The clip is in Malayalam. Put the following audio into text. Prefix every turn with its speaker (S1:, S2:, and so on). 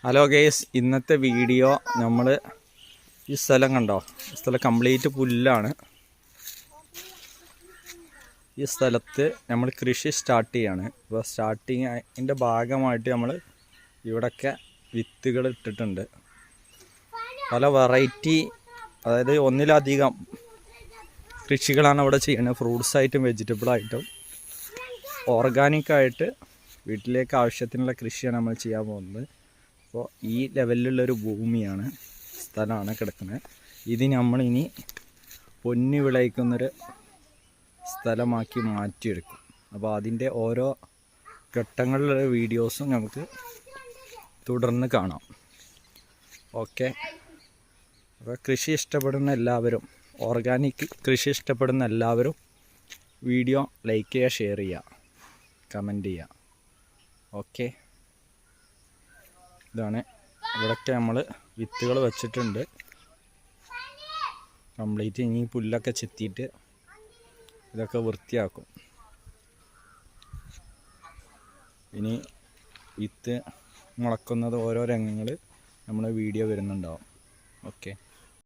S1: ഹലോ ഗേസ്, ഇന്നത്തെ വീഡിയോ നമ്മൾ ഈ സ്ഥലം കണ്ടോ? ഈ സ്ഥലം കംപ്ലീറ്റ് പുല്ലാണ്. ഈ സ്ഥലത്ത് നമ്മൾ കൃഷി സ്റ്റാർട്ട് ചെയ്യാണ്. അപ്പോൾ സ്റ്റാർട്ടിങ്ങിൻ്റെ ഭാഗമായിട്ട് നമ്മൾ ഇവിടെയൊക്കെ വിത്തുകൾ ഇട്ടിട്ടുണ്ട്. പല വെറൈറ്റി, അതായത് ഒന്നിലധികം കൃഷികളാണ് ഇവിടെ ചെയ്യുന്നത്. ഫ്രൂട്ട്സായിട്ടും വെജിറ്റബിളായിട്ടും ഓർഗാനിക്കായിട്ട് വീട്ടിലേക്ക് ആവശ്യത്തിനുള്ള കൃഷിയാണ് നമ്മൾ ചെയ്യാൻ പോകുന്നത്. അപ്പോൾ ഈ ലെവലിലുള്ളൊരു ഭൂമിയാണ്, സ്ഥലമാണ് കിടക്കുന്നത്. ഇത് നമ്മളിനി പൊന്നി വിളയിക്കുന്നൊരു സ്ഥലമാക്കി മാറ്റിയെടുക്കും. അപ്പോൾ അതിൻ്റെ ഓരോ ഘട്ടങ്ങളിലുള്ള വീഡിയോസും നമുക്ക് തുടർന്ന് കാണാം. ഓക്കെ, അപ്പോൾ കൃഷി ഇഷ്ടപ്പെടുന്ന എല്ലാവരും, ഓർഗാനിക് കൃഷി ഇഷ്ടപ്പെടുന്ന എല്ലാവരും വീഡിയോ ലൈക്ക് ചെയ്യുക, ഷെയർ ചെയ്യുക, കമൻറ്റ് ചെയ്യുക. ഓക്കെ, ഇതാണ് ഇവിടെയൊക്കെ നമ്മൾ വിത്തുകൾ വെച്ചിട്ടുണ്ട് കംപ്ലീറ്റ്. ഇനി പുല്ലൊക്കെ ചെത്തിയിട്ട് ഇതൊക്കെ വൃത്തിയാക്കും. ഇനി വിത്ത് മുളക്കുന്നത് ഓരോ രംഗങ്ങൾ നമ്മൾ വീഡിയോ വരുന്നുണ്ടാവും. ഓക്കെ.